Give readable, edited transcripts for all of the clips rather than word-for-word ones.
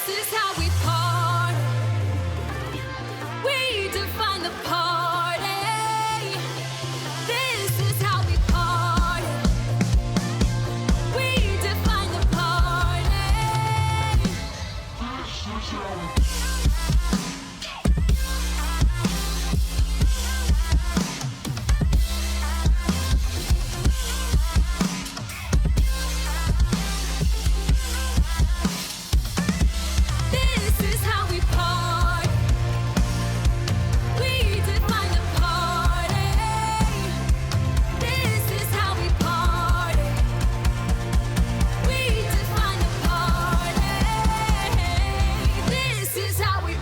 is how we party. We define the party. This is how we party. We define the party. This is how we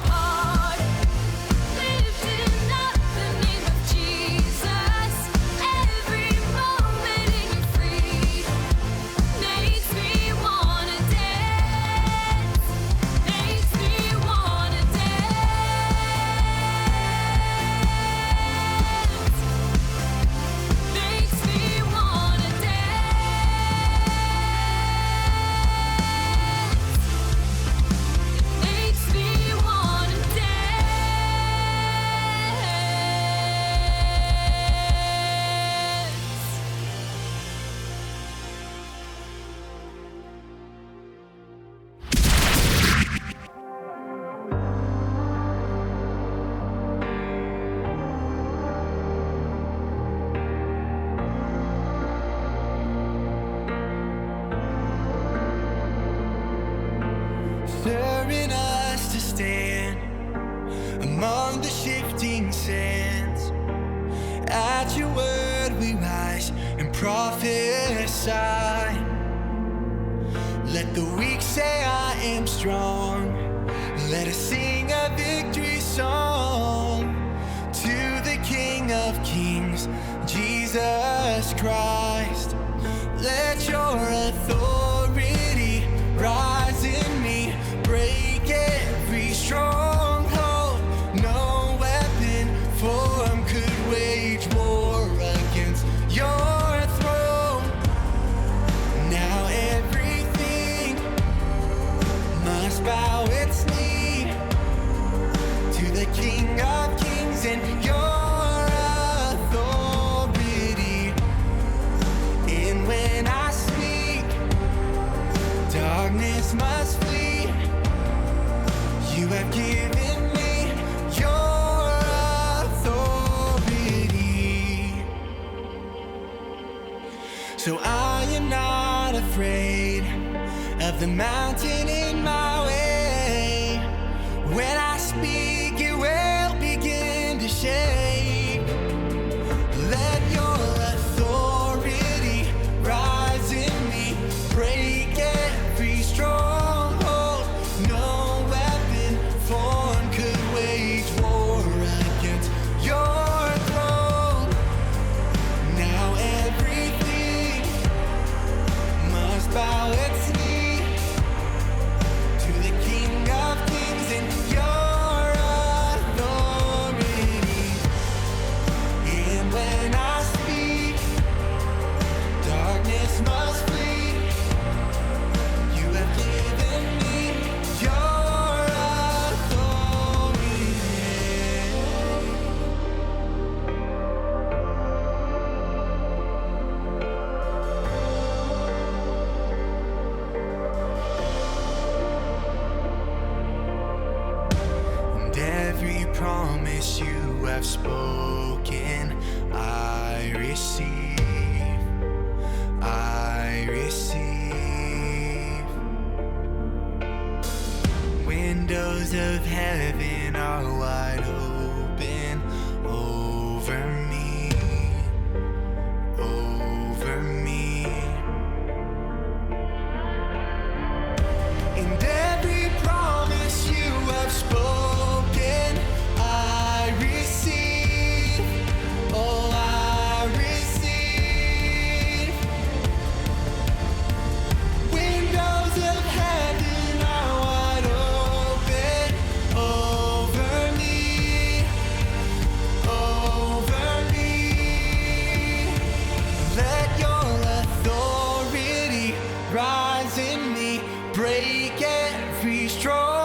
stirring us to stand among the shifting sands. At your word we rise and prophesy. Let the weak say I am strong. Let us sing a victory song to the King of Kings, Jesus Christ. Let your authority rise in me. Break every stronghold. No weapon formed could wage war against your throne. Now everything must bow its knee to the King of Kings and your authority. And when I speak, darkness must flee. You have given me your authority. So I am not afraid of the mountain in my way. When I speak, it will begin to shake. Let your authority rise in me. Break every stronghold. No weapon formed could wage war against your throne. Now everything must bow its knee to the King of Kings and your authority. And when I speak, darkness must flee. You have given me your authority. And every promise you have spoken, I receive. I receive. Windows of heaven are wide open over me, over me. And every promise you have spoken, I receive. Oh, I receive. Windows of heaven are wide open over me, over me. Let your authority rise in me. Break every stronghold.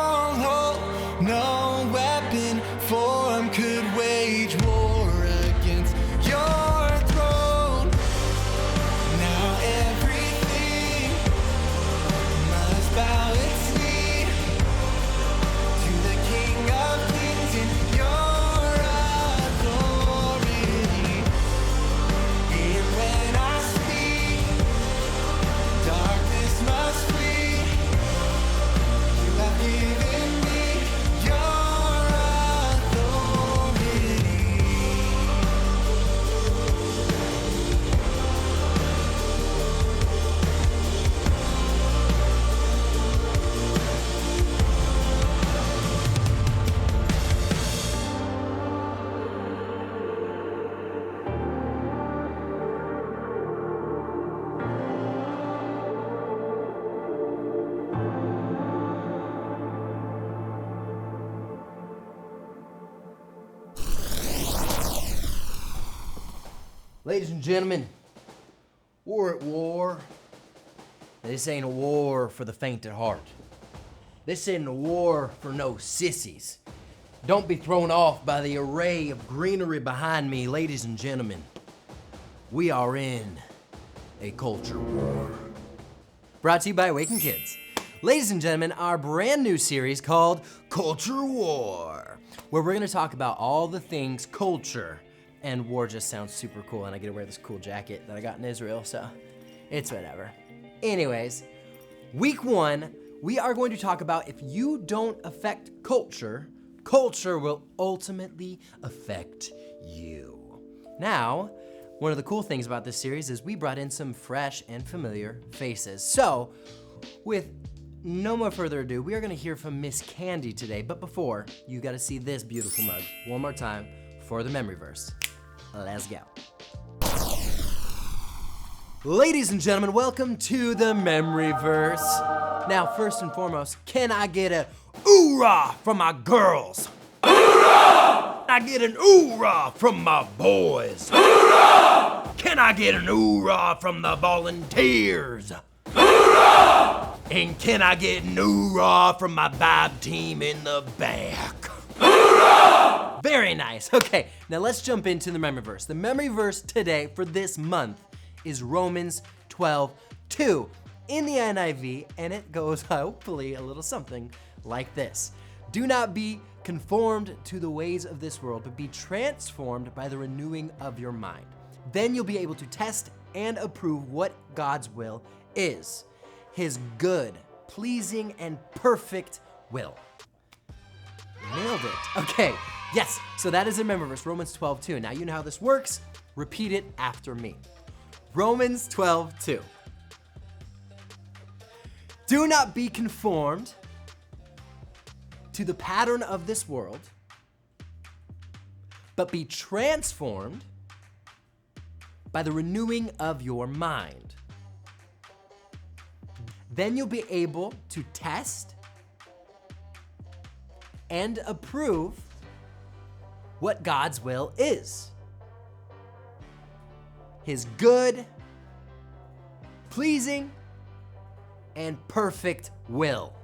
Ladies and gentlemen, we're at war. This ain't a war for the faint at heart. This isn't a war for no sissies. Don't be thrown off by the array of greenery behind me, ladies and gentlemen. We are in a culture war. Brought to you by Awaken Kidz. Ladies and gentlemen, our brand new series called Culture War, where we're gonna talk about all the things culture, and war just sounds super cool, and I get to wear this cool jacket that I got in Israel, so it's whatever. Anyways, week one, we are going to talk about if you don't affect culture, culture will ultimately affect you. Now, one of the cool things about this series is we brought in some fresh and familiar faces. So, with no more further ado, we are gonna hear from Miss Candy today, but before, you gotta see this beautiful mug one more time for the memory verse. Let's go. Ladies and gentlemen, welcome to the memory verse. Now, first and foremost, can I get a oorah from my girls? Oorah! Can I get an oorah from my boys? Oorah! Can I get an oorah from the volunteers? Oorah! And can I get an oorah from my vibe team in the back? Oorah! Very nice. Okay, now let's jump into the memory verse. The memory verse today for this month is Romans 12:2 in the NIV, and it goes hopefully a little something like this. Do not be conformed to the ways of this world, but be transformed by the renewing of your mind. Then you'll be able to test and approve what God's will is, his good, pleasing, and perfect will. Nailed it. Okay, yes, so that is a memory verse, Romans 12:2. Now you know how this works. Repeat it after me. Romans 12:2. Do not be conformed to the pattern of this world, but be transformed by the renewing of your mind. Then you'll be able to test and approve what God's will is, his good, pleasing, and perfect will.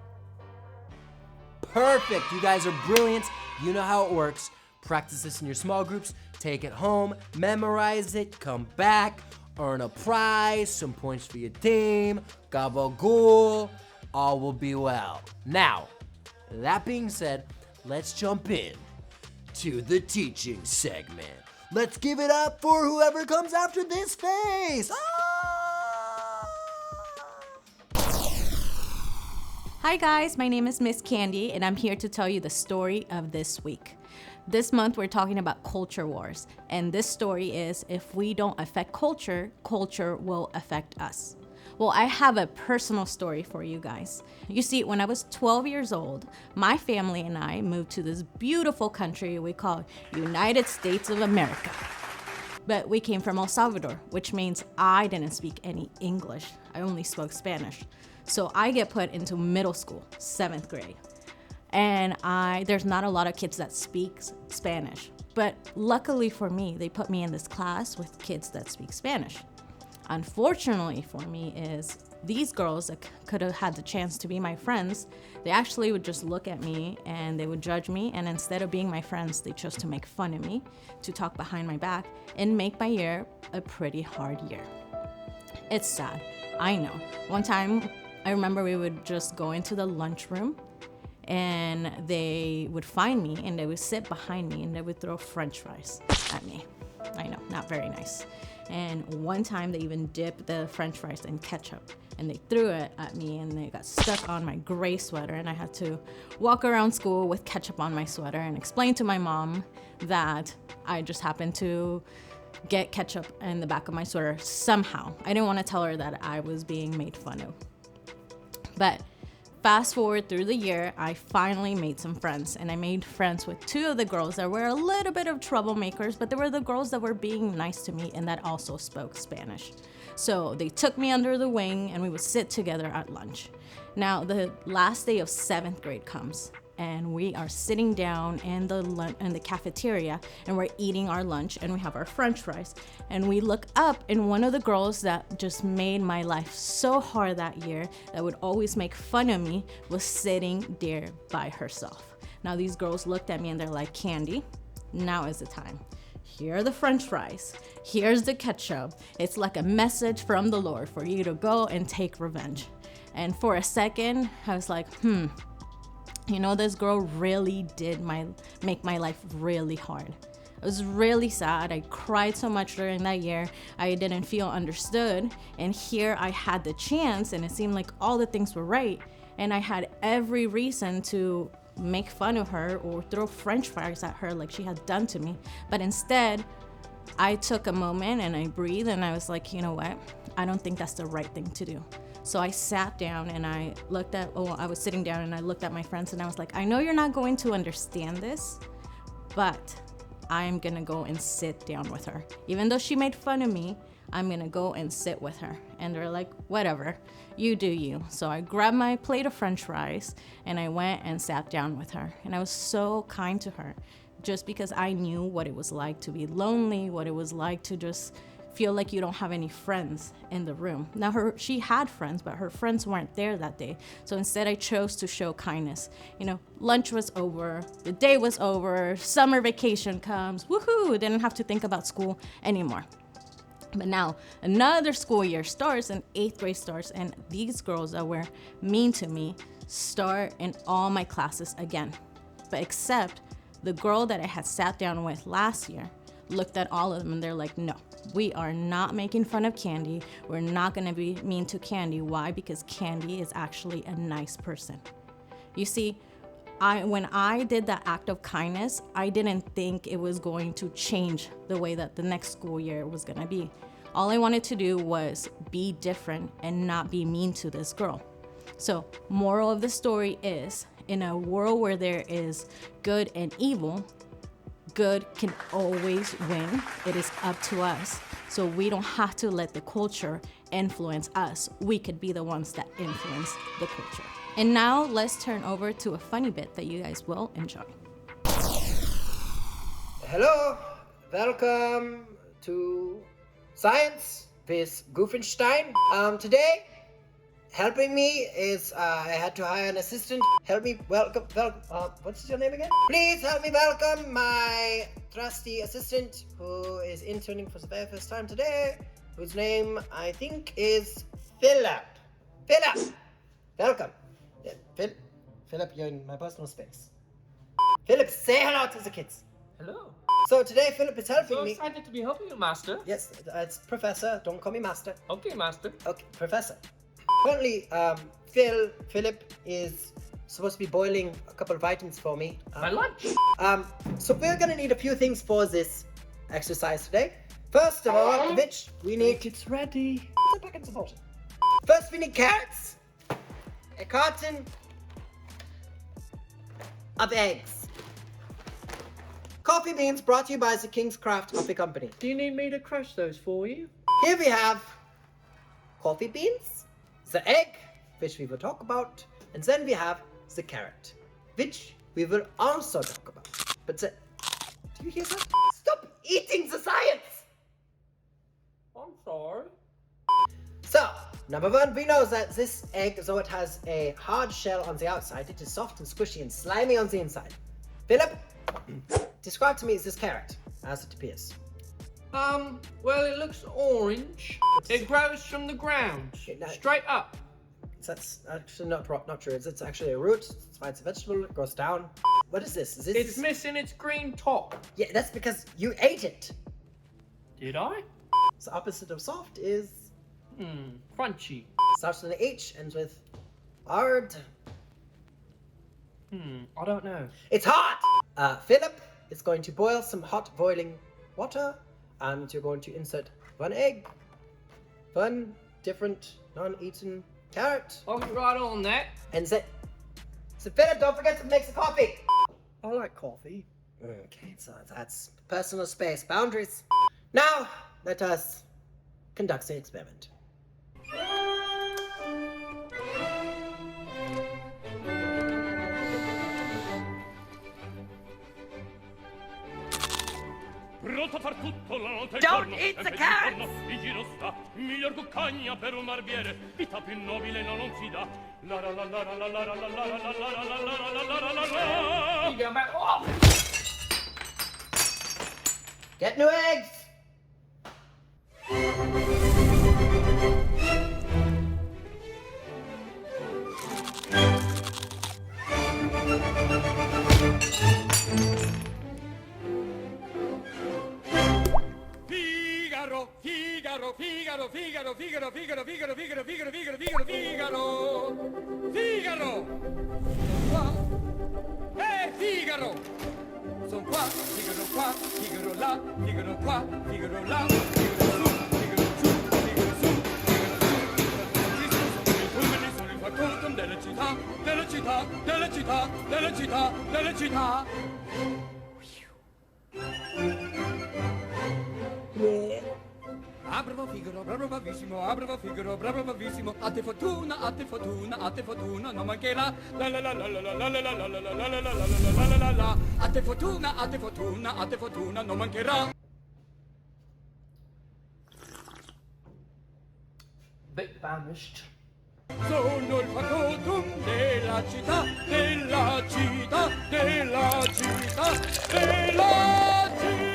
Perfect, you guys are brilliant. You know how it works. Practice this in your small groups, take it home, memorize it, come back, earn a prize, some points for your team, gabagool, all will be well. Now, that being said, let's jump in to the teaching segment. Let's give it up for whoever comes after this face. Hi guys, my name is Miss Candy and I'm here to tell you the story of this week. This month we're talking about culture wars, and this story is if we don't affect culture, culture will affect us. Well, I have a personal story for you guys. You see, when I was 12 years old, my family and I moved to this beautiful country we call United States of America. But we came from El Salvador, which means I didn't speak any English. I only spoke Spanish. So I get put into middle school, 7th grade. And there's not a lot of kids that speak Spanish. But luckily for me, they put me in this class with kids that speak Spanish. Unfortunately for me is these girls that could have had the chance to be my friends, they actually would just look at me and they would judge me, and instead of being my friends, they chose to make fun of me, to talk behind my back, and make my year a pretty hard year. It's sad, I know. One time, I remember we would just go into the lunchroom and they would find me and they would sit behind me and they would throw French fries at me. I know, not very nice. And one time they even dipped the French fries in ketchup and they threw it at me and they got stuck on my gray sweater, and I had to walk around school with ketchup on my sweater and explain to my mom that I just happened to get ketchup in the back of my sweater somehow. I didn't want to tell her that I was being made fun of. But fast forward through the year, I finally made some friends, and I made friends with two of the girls that were a little bit of troublemakers, but they were the girls that were being nice to me and that also spoke Spanish. So they took me under the wing and we would sit together at lunch. Now the last day of 7th grade comes and we are sitting down in the cafeteria, and we're eating our lunch, and we have our French fries, and we look up, and one of the girls that just made my life so hard that year, that would always make fun of me, was sitting there by herself. Now these girls looked at me and they're like, Candy, now is the time. Here are the French fries. Here's the ketchup. It's like a message from the Lord for you to go and take revenge. And for a second, I was like, this girl really did make my life really hard. It was really sad. I cried so much during that year. I didn't feel understood. And here I had the chance, and it seemed like all the things were right. And I had every reason to make fun of her or throw French fries at her like she had done to me. But instead, I took a moment and I breathed, and I was like, you know what? I don't think that's the right thing to do. So I sat down and I was sitting down and I looked at my friends and I was like, I know you're not going to understand this, but I'm gonna go and sit down with her. Even though she made fun of me, I'm gonna go and sit with her. And they're like, whatever, you do you. So I grabbed my plate of French fries and I went and sat down with her. And I was so kind to her, just because I knew what it was like to be lonely, what it was like to just feel like you don't have any friends in the room. Now she had friends, but her friends weren't there that day. So instead I chose to show kindness. Lunch was over, the day was over, summer vacation comes, woohoo, didn't have to think about school anymore. But now another school year starts and 8th grade starts, and these girls that were mean to me start in all my classes again. But except the girl that I had sat down with last year looked at all of them and they're like, no, we are not making fun of Candy. We're not gonna be mean to Candy. Why? Because Candy is actually a nice person. You see, when I did that act of kindness, I didn't think it was going to change the way that the next school year was gonna be. All I wanted to do was be different and not be mean to this girl. So, moral of the story is, in a world where there is good and evil, good can always win. It is up to us. So we don't have to let the culture influence us. We could be the ones that influence the culture. And now let's turn over to a funny bit that you guys will enjoy. Hello, welcome to Science with Goofenstein. Today, helping me is I had to hire an assistant. Help me welcome. What's your name again? Please help me welcome my trusty assistant who is interning for the very first time today, whose name I think is Philip. Philip, welcome. Yeah, Philip, you're in my personal space. Philip, say hello to the kids. Hello. So today Philip is helping So me. excited to be helping you, Master. Yes, it's Professor. Don't call me Master. Okay, Master. Okay, Professor. Currently, Philip is supposed to be boiling a couple of items for me. My lunch. So we're gonna need a few things for this exercise today. First of all, which we need. It's ready. It's a packet of water. First, we need carrots, a carton of eggs, coffee beans brought to you by the King's Craft Coffee Company. Do you need me to crush those for you? Here we have coffee beans, the egg, which we will talk about, and then we have the carrot, which we will also talk about. But do you hear that? Stop eating the science! I'm sorry. So, number one, we know that this egg, though it has a hard shell on the outside, it is soft and squishy and slimy on the inside. Philip, describe to me this carrot, as it appears. Well, it looks orange. It grows from the ground, Okay, now- straight up. That's actually not true. It's actually a root. It's fine. It's a vegetable. It goes down. What is this? It's missing its green top. Yeah, that's because you ate it. Did I? The opposite of soft is Crunchy. starts with an H, ends with hard. I don't know. It's hot. Philip is going to boil some hot boiling water, and you're going to insert one egg, one different non-eaten carrot, I'll get right on that. and then. So Philip, don't forget to make the coffee. I like coffee. Okay, so that's personal space boundaries. Now, let us conduct the experiment. pronto a far tutto la notte e il Don't giorno, eat the sempre carrots! d'intorno il giro sta, miglior cuccagna per un barbiere, vita più nobile non si dà. La la la la la la la la la la la la la la la la la la. You go back. Oh! Get new eggs! Figaro, Figaro, Figaro, Figaro, Figaro, Figaro, Figaro, Figaro, Figaro, Figaro, Figaro, Figaro, Figaro. Qua. Figaro. Son qua, Figaro qua, Figaro là, Figaro qua, Figaro là, Figaro su, Figaro su, Figaro su, Figaro su. Sono il factotum delle città, delle città, delle città, delle città, delle città. Bravo Figaro, bravo bravissimo, bravo Figaro, bravo bravissimo. A te fortuna, a te fortuna, a te fortuna, non mancherà. La la la la la la la la la la la la la la la la la la. A te fortuna, a te fortuna, a te fortuna, non mancherà. Bit famished. Sono il factotum della città, della città, della città, della città.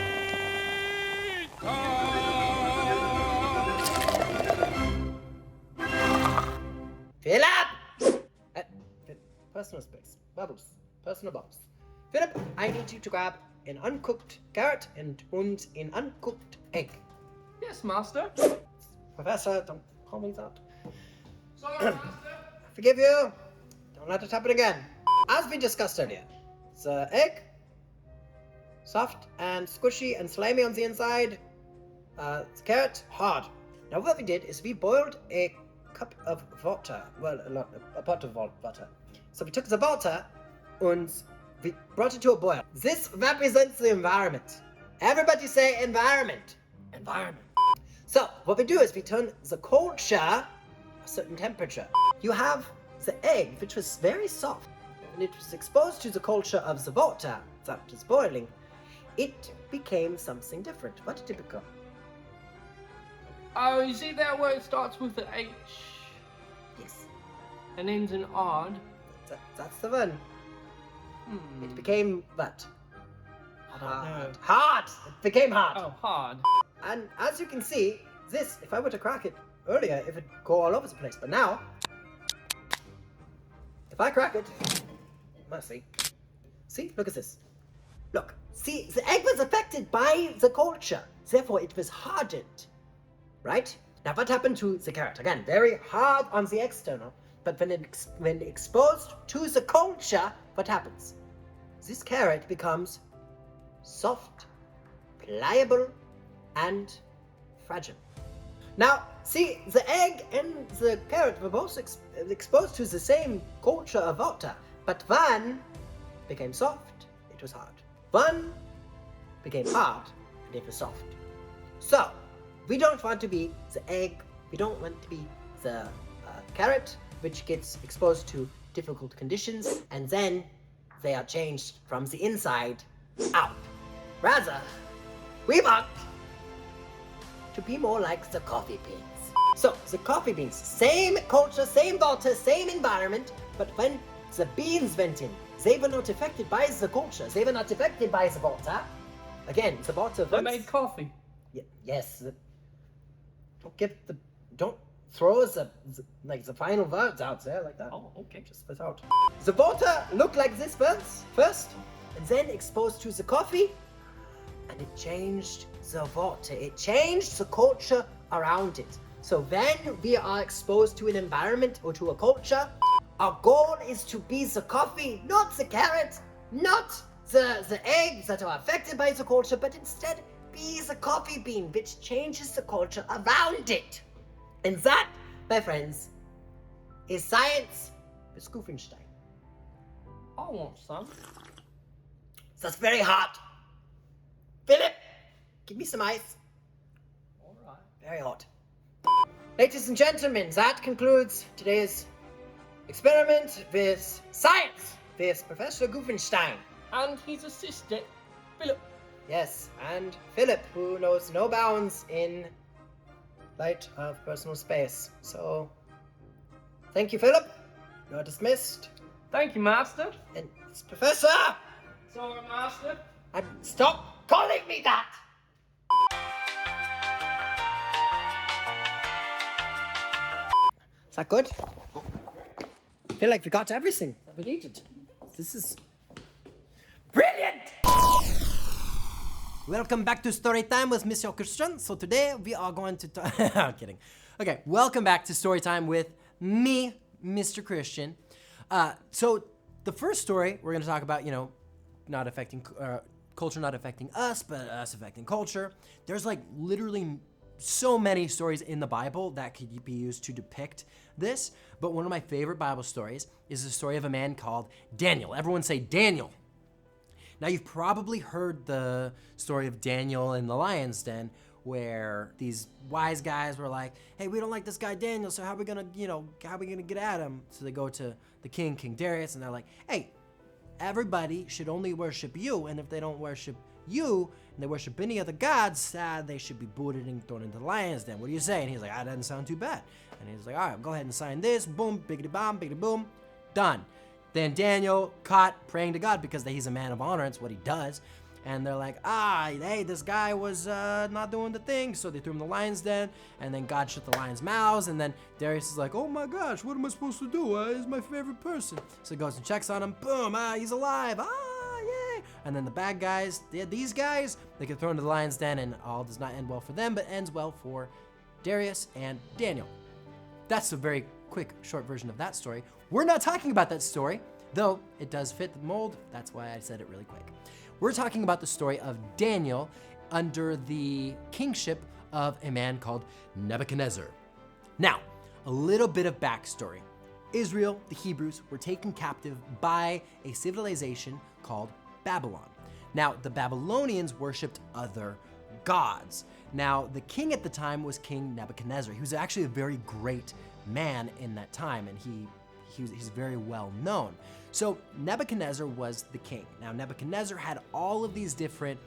Philip! Personal space. Bubbles. Personal bubbles. Philip, I need you to grab an uncooked carrot and an uncooked egg. Yes, master. Professor, don't call me that. Sorry, master. I forgive you. Don't let it happen again. As we discussed earlier, the egg, soft and squishy and slimy on the inside. The carrot, hard. Now what we did is we boiled a cup of water. Well, a pot of water. So we took the water and we brought it to a boil. This represents the environment. Everybody say environment. Environment. So what we do is we turn the culture a certain temperature. You have the egg, which was very soft. When it was exposed to the culture of the water that was boiling, it became something different. What did it become? Oh, you see that where it starts with an H Yes, and ends in odd? that's the one. It became what? I don't know. Hard! It became hard. Oh, hard. And as you can see, this, if I were to crack it earlier, it would go all over the place. But now, if I crack it, mercy. See, look at this. Look, see, the egg was affected by the culture. Therefore, it was hardened. Right? Now, what happened to the carrot? Again, very hard on the external. But when exposed to the culture, what happens? This carrot becomes soft, pliable, and fragile. Now, see, the egg and the carrot were both exposed to the same culture of water, but one became soft, it was hard. One became hard, and it was soft. So, we don't want to be the egg, we don't want to be the carrot, which gets exposed to difficult conditions, and then they are changed from the inside out. Rather, we want to be more like the coffee beans. So, the coffee beans, same culture, same water, same environment, but when the beans went in, they were not affected by the culture, they were not affected by the water. Again, the water They made coffee. Yes. Don't throw the final words out there like that. Oh, okay. Just spit out. The water looked like this first, and then exposed to the coffee, and it changed the water. It changed the culture around it. So when we are exposed to an environment or to a culture, our goal is to be the coffee, not the carrot, not the eggs that are affected by the culture, but instead be the coffee bean, which changes the culture around it. And that, my friends, is science with Goofenstein. I want some. That's very hot. Philip, give me some ice. All right. Very hot. Ladies and gentlemen, that concludes today's experiment with science with Professor Goofenstein. And his assistant, Philip. Yes, and Philip, who knows no bounds in light of personal space. So, thank you, Philip. You're dismissed. Thank you, Master. And it's Professor! Sorry, Master. Stop calling me that! Is that good? I feel like we got everything that we needed. This is brilliant! Welcome back to Story Time with Monsieur Christian. So today we are going to talk. I'm kidding. Okay, welcome back to Story Time with me, Mr. Christian. So the first story we're going to talk about, not affecting culture, not affecting us, but us affecting culture. There's like literally so many stories in the Bible that could be used to depict this. But one of my favorite Bible stories is the story of a man called Daniel. Everyone say Daniel. Now, you've probably heard the story of Daniel in the lion's den, where these wise guys were like, hey, we don't like this guy Daniel, so how are we gonna get at him? So they go to the king, King Darius, and they're like, hey, everybody should only worship you, and if they don't worship you, and they worship any other gods, they should be booted and thrown into the lion's den. What do you say? And he's like, that doesn't sound too bad. And he's like, all right, go ahead and sign this. Boom, biggity bomb, biggity boom, done. Then Daniel caught praying to God because he's a man of honor. It's what he does. And they're like, hey, this guy was not doing the thing. So they threw him in the lion's den. And then God shut the lions' mouths. And then Darius is like, oh my gosh, what am I supposed to do? He's my favorite person. So he goes and checks on him. Boom, he's alive. Yay. And then the bad guys, these guys, they get thrown into the lion's den. And all does not end well for them, but ends well for Darius and Daniel. That's a very quick, short version of that story. We're not talking about that story, though it does fit the mold. That's why I said it really quick. We're talking about the story of Daniel under the kingship of a man called Nebuchadnezzar. Now, a little bit of backstory. Israel, the Hebrews, were taken captive by a civilization called Babylon. Now, the Babylonians worshipped other gods. Now, the king at the time was King Nebuchadnezzar. He was actually a very great man in that time, and he's very well known. So Nebuchadnezzar was the king. Now, Nebuchadnezzar had all of these different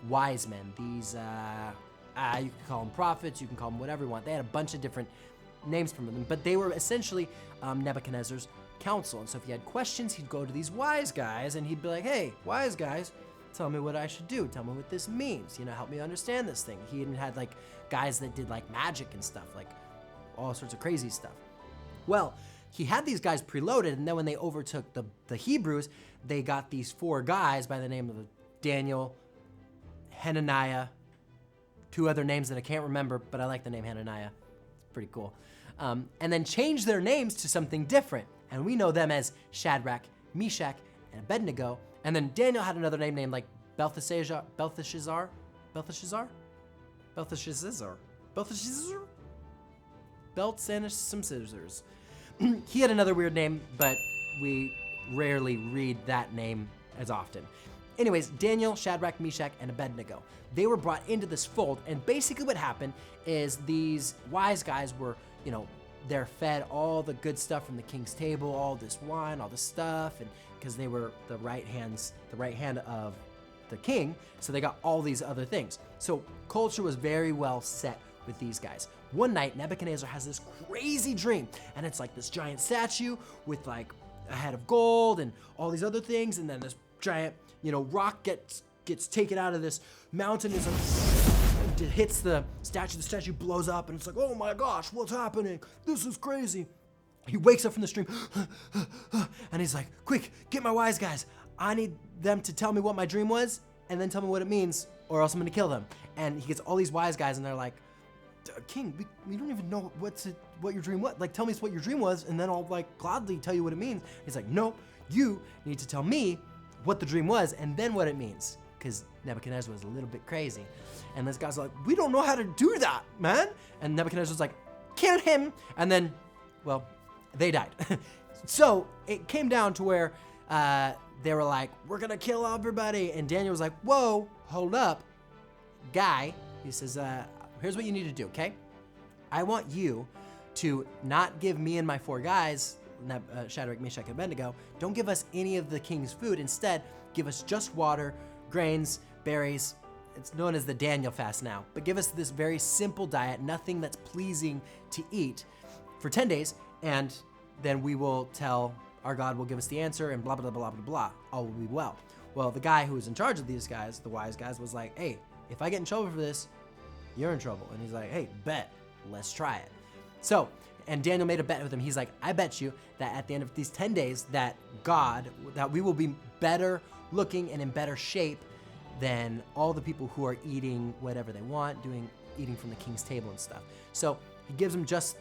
wise men. These, you can call them prophets, you can call them whatever you want. They had a bunch of different names from them, but they were essentially Nebuchadnezzar's council. And so if he had questions, he'd go to these wise guys, and he'd be like, hey, wise guys, tell me what I should do. Tell me what this means. Help me understand this thing. He even had like guys that did like magic and stuff, like all sorts of crazy stuff. Well, he had these guys preloaded, and then when they overtook the Hebrews, they got these 4 guys by the name of Daniel, Hananiah, 2 other names that I can't remember, but I like the name Hananiah. It's pretty cool. And then changed their names to something different. And we know them as Shadrach, Meshach, and Abednego. And then Daniel had another name named like Belteshazzar. Belt and some scissors. He had another weird name, but we rarely read that name as often. Anyways, Daniel, Shadrach, Meshach, and Abednego. They were brought into this fold, and basically what happened is these wise guys were, they're fed all the good stuff from the king's table, all this wine, all this stuff, and because they were the right hand of the king, so they got all these other things. So culture was very well set with these guys. One night, Nebuchadnezzar has this crazy dream, and it's like this giant statue with like a head of gold and all these other things, and then this giant, rock gets taken out of this mountain. It's like, it hits the statue blows up, and it's like, oh my gosh, what's happening? This is crazy. He wakes up from the dream, and he's like, quick, get my wise guys. I need them to tell me what my dream was, and then tell me what it means, or else I'm gonna kill them. And he gets all these wise guys, and they're like, King, we don't even know what your dream was. Like, tell me what your dream was, and then I'll like gladly tell you what it means. He's like, no, you need to tell me what the dream was and then what it means, because Nebuchadnezzar was a little bit crazy. And this guy's like, we don't know how to do that, man. And Nebuchadnezzar's like, kill him. And then, well, they died. So it came down to where they were like, we're gonna kill everybody. And Daniel was like, whoa, hold up, guy. He says, here's what you need to do, okay? I want you to not give me and my 4 guys, Shadrach, Meshach, and Abednego, don't give us any of the king's food. Instead, give us just water, grains, berries, it's known as the Daniel fast now, but give us this very simple diet, nothing that's pleasing to eat for 10 days, and then we will tell our God will give us the answer and blah, blah, blah, blah, blah, all will be well. Well, the guy who was in charge of these guys, the wise guys, was like, hey, if I get in trouble for this, you're in trouble. And he's like, hey, bet, let's try it. So, and Daniel made a bet with him. He's like, I bet you that at the end of these 10 days that we will be better looking and in better shape than all the people who are eating whatever they want, eating from the king's table and stuff. So he gives them just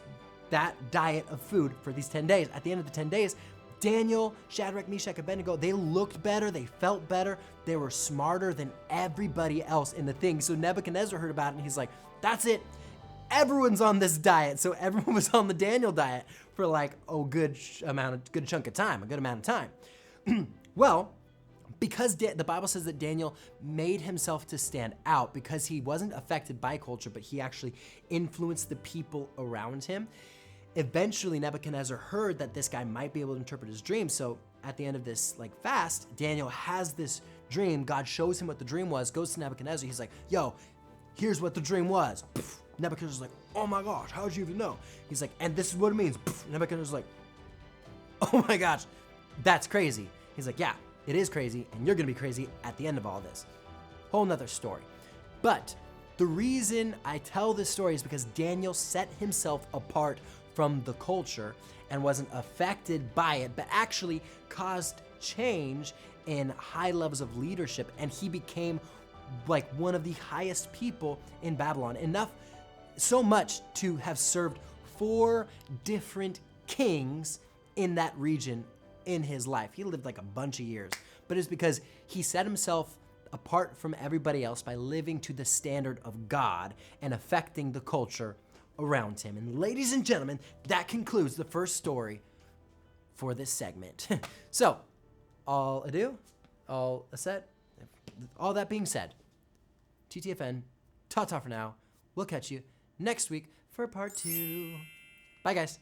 that diet of food for these 10 days. At the end of the 10 days, Daniel, Shadrach, Meshach, Abednego, they looked better, they felt better, they were smarter than everybody else in the thing. So Nebuchadnezzar heard about it and he's like, that's it. Everyone's on this diet. So everyone was on the Daniel diet for like a good chunk of time, a good amount of time. Well, because the Bible says that Daniel made himself to stand out because he wasn't affected by culture, but he actually influenced the people around him. Eventually, Nebuchadnezzar heard that this guy might be able to interpret his dream. So at the end of this fast, Daniel has this dream. God shows him what the dream was, goes to Nebuchadnezzar. He's like, yo, here's what the dream was. Nebuchadnezzar's like, oh my gosh, how'd you even know? He's like, and this is what it means. Nebuchadnezzar's like, oh my gosh, that's crazy. He's like, yeah, it is crazy, and you're gonna be crazy at the end of all this. Whole nother story. But the reason I tell this story is because Daniel set himself apart from the culture and wasn't affected by it, but actually caused change in high levels of leadership, and he became like one of the highest people in Babylon, so much to have served 4 different kings in that region in his life. He lived like a bunch of years, but it's because he set himself apart from everybody else by living to the standard of God and affecting the culture around him. And ladies and gentlemen, that concludes the first story for this segment. So, all that being said, TTFN, ta-ta for now. We'll catch you next week for part 2. Bye, guys.